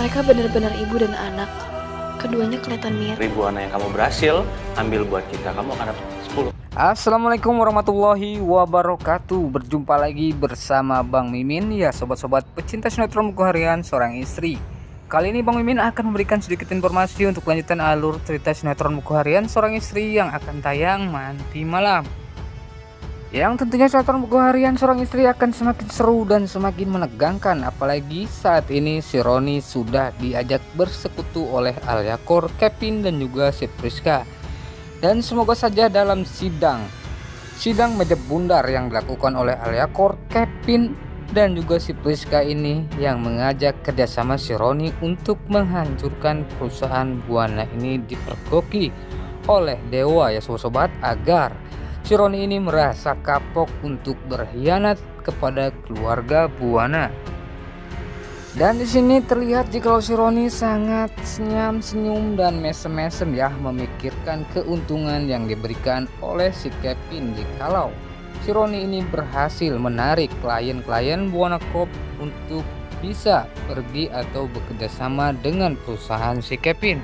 Mereka benar-benar ibu dan anak. Keduanya kelihatan mirip. 1000 anak yang kamu berhasil ambil buat kita, kamu akan dapat 10. Assalamualaikum warahmatullahi wabarakatuh. Berjumpa lagi bersama Bang Mimin, ya sobat-sobat pecinta sinetron buku harian seorang istri. Kali ini Bang Mimin akan memberikan sedikit informasi untuk lanjutan alur cerita sinetron buku harian seorang istri yang akan tayang nanti malam. Yang tentunya sinetron buku harian seorang istri akan semakin seru dan semakin menegangkan, apalagi saat ini si Roni sudah diajak bersekutu oleh Alyakor, Kevin dan juga si Priska. Dan semoga saja dalam sidang meja bundar yang dilakukan oleh Alyakor, Kevin dan juga si Priska ini yang mengajak kerjasama si Roni untuk menghancurkan perusahaan Buana ini dipergoki oleh Dewa, ya sobat-sobat, agar si Roni ini merasa kapok untuk berkhianat kepada keluarga Buana. Dan di sini terlihat jika si Roni sangat senyum dan mesem-mesem ya, memikirkan keuntungan yang diberikan oleh si Kevin jikalau si Roni ini berhasil menarik klien-klien Buana Corp untuk bisa pergi atau bekerja sama dengan perusahaan si Kevin.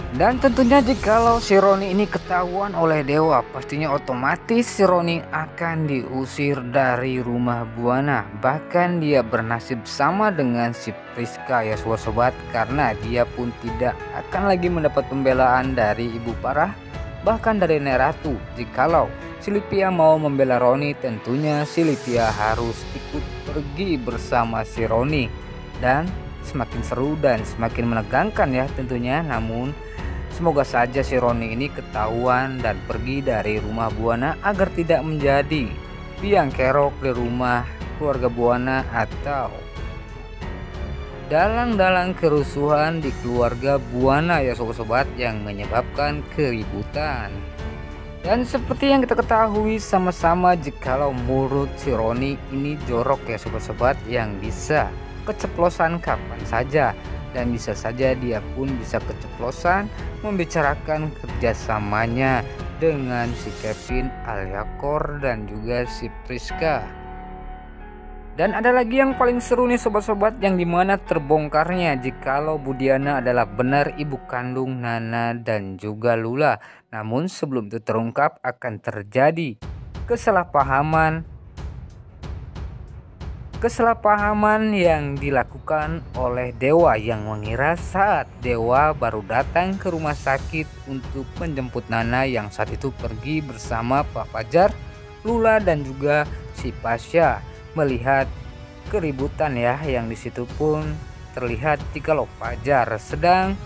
Dan tentunya jikalau si Roni ini ketahuan oleh Dewa, pastinya otomatis si Roni akan diusir dari rumah Buana. Bahkan dia bernasib sama dengan si Priska, ya sobat-sobat, karena dia pun tidak akan lagi mendapat pembelaan dari Ibu Parah, bahkan dari Nek Ratu. Jikalau si Livia mau membela Roni, tentunya si Livia harus ikut pergi bersama si Roni. Dan semakin seru dan semakin menegangkan ya tentunya. Namun semoga saja si Roni ini ketahuan dan pergi dari rumah Buana agar tidak menjadi biang kerok di rumah keluarga Buana atau dalang-dalang kerusuhan di keluarga Buana, ya sobat-sobat, yang menyebabkan keributan. Dan seperti yang kita ketahui sama-sama, jikalau mulut si Roni ini jorok ya sobat-sobat, yang bisa keceplosan kapan saja. Dan bisa saja dia pun bisa keceplosan membicarakan kerjasamanya dengan si Kevin, Alyakor dan juga si Priska. Dan ada lagi yang paling seru nih sobat-sobat, yang dimana terbongkarnya jikalau Budiana adalah benar ibu kandung Nana dan juga Lula. Namun sebelum itu terungkap akan terjadi kesalahpahaman yang dilakukan oleh Dewa, yang mengira saat Dewa baru datang ke rumah sakit untuk menjemput Nana yang saat itu pergi bersama Pak Fajar, Lula dan juga si Pasha. Melihat keributan ya, yang disitu pun terlihat jikalau Fajar sedang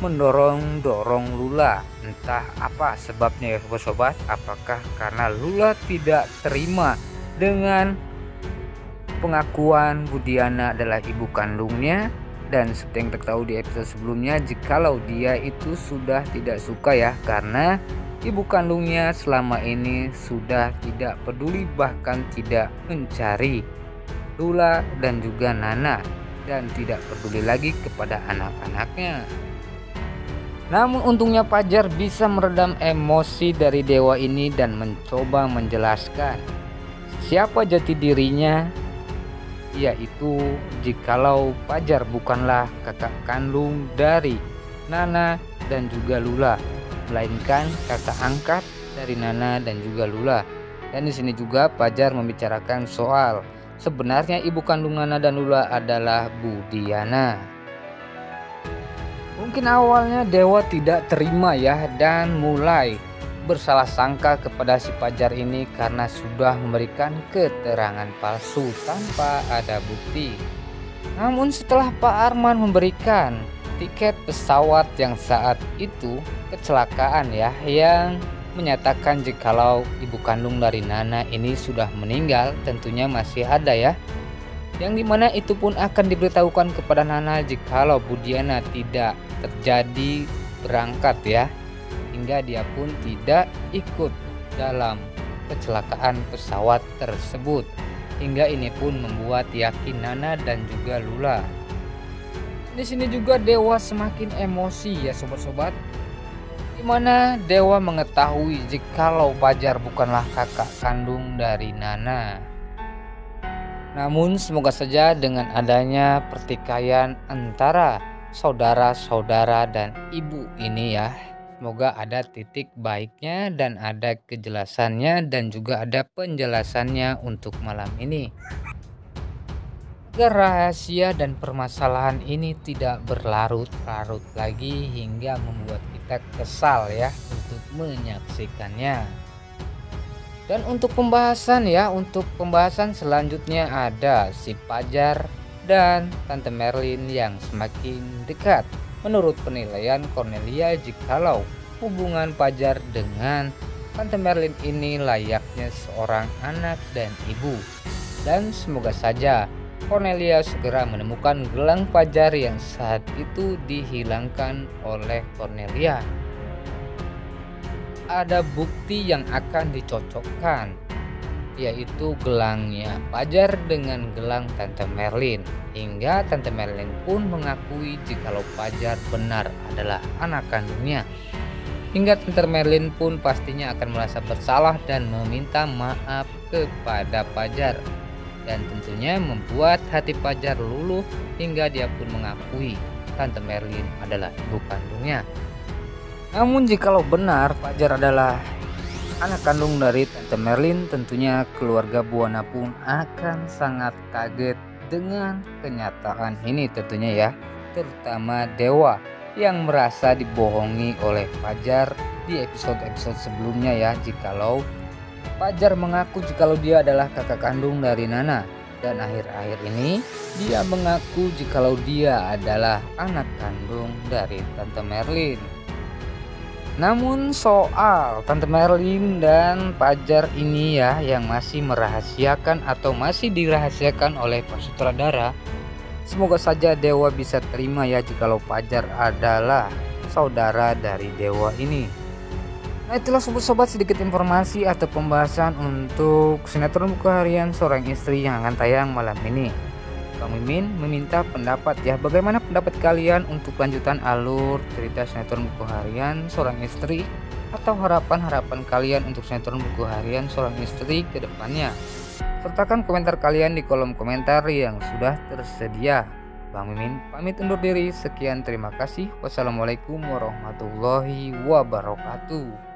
mendorong Lula. Entah apa sebabnya ya sobat-sobat, apakah karena Lula tidak terima dengan pengakuan Budiana adalah ibu kandungnya. Dan seperti yang kita tahu di episode sebelumnya, jikalau dia itu sudah tidak suka ya, karena ibu kandungnya selama ini sudah tidak peduli, bahkan tidak mencari Lula dan juga Nana, dan tidak peduli lagi kepada anak-anaknya. Namun untungnya Fajar bisa meredam emosi dari Dewa ini dan mencoba menjelaskan siapa jati dirinya, yaitu jikalau Fajar bukanlah kakak kandung dari Nana dan juga Lula, melainkan kakak angkat dari Nana dan juga Lula. Dan di sini juga Fajar membicarakan soal sebenarnya ibu kandung Nana dan Lula adalah Budiana. Mungkin awalnya Dewa tidak terima ya, dan mulai bersalah sangka kepada si Fajar ini karena sudah memberikan keterangan palsu tanpa ada bukti. Namun setelah Pak Arman memberikan tiket pesawat yang saat itu kecelakaan ya, yang menyatakan jikalau ibu kandung dari Nana ini sudah meninggal, tentunya masih ada ya, yang dimana itu pun akan diberitahukan kepada Nana jikalau Budiana tidak terjadi berangkat ya, hingga dia pun tidak ikut dalam kecelakaan pesawat tersebut. Hingga ini pun membuat yakin Nana dan juga Lula. Di sini juga Dewa semakin emosi ya sobat-sobat, dimana Dewa mengetahui jikalau Fajar bukanlah kakak kandung dari Nana. Namun semoga saja dengan adanya pertikaian antara saudara-saudara dan ibu ini ya, semoga ada titik baiknya dan ada kejelasannya dan juga ada penjelasannya untuk malam ini. Agar rahasia dan permasalahan ini tidak berlarut-larut lagi hingga membuat kita kesal ya untuk menyaksikannya. Dan untuk pembahasan selanjutnya ada si Fajar dan Tante Merlin yang semakin dekat. Menurut penilaian Cornelia, jikalau hubungan Fajar dengan Tante Merlin ini layaknya seorang anak dan ibu. Dan semoga saja Cornelia segera menemukan gelang Fajar yang saat itu dihilangkan oleh Cornelia. Ada bukti yang akan dicocokkan, yaitu gelangnya Fajar dengan gelang Tante Merlin, hingga Tante Merlin pun mengakui jikalau Fajar benar adalah anak kandungnya. Hingga Tante Merlin pun pastinya akan merasa bersalah dan meminta maaf kepada Fajar, dan tentunya membuat hati Fajar luluh hingga dia pun mengakui Tante Merlin adalah ibu kandungnya. Namun jikalau benar Fajar adalah anak kandung dari Tante Merlin, tentunya keluarga Buana pun akan sangat kaget dengan kenyataan ini tentunya ya, terutama Dewa yang merasa dibohongi oleh Fajar di episode-episode sebelumnya ya, jikalau Fajar mengaku jikalau dia adalah kakak kandung dari Nana, dan akhir-akhir ini dia mengaku jikalau dia adalah anak kandung dari Tante Merlin. Namun soal Tante Merlin dan Fajar ini ya yang masih merahasiakan atau masih dirahasiakan oleh Pak Sutradara, semoga saja Dewa bisa terima ya jikalau Fajar adalah saudara dari Dewa ini. Nah itulah sobat-sobat sedikit informasi atau pembahasan untuk sinetron buku harian Seorang Istri yang akan tayang malam ini. Bang Mimin meminta pendapat ya, bagaimana pendapat kalian untuk lanjutan alur cerita sinetron buku harian Seorang Istri, atau harapan-harapan kalian untuk sinetron buku harian Seorang Istri ke depannya. Sertakan komentar kalian di kolom komentar yang sudah tersedia. Bang Mimin pamit undur diri, sekian terima kasih. Wassalamualaikum warahmatullahi wabarakatuh.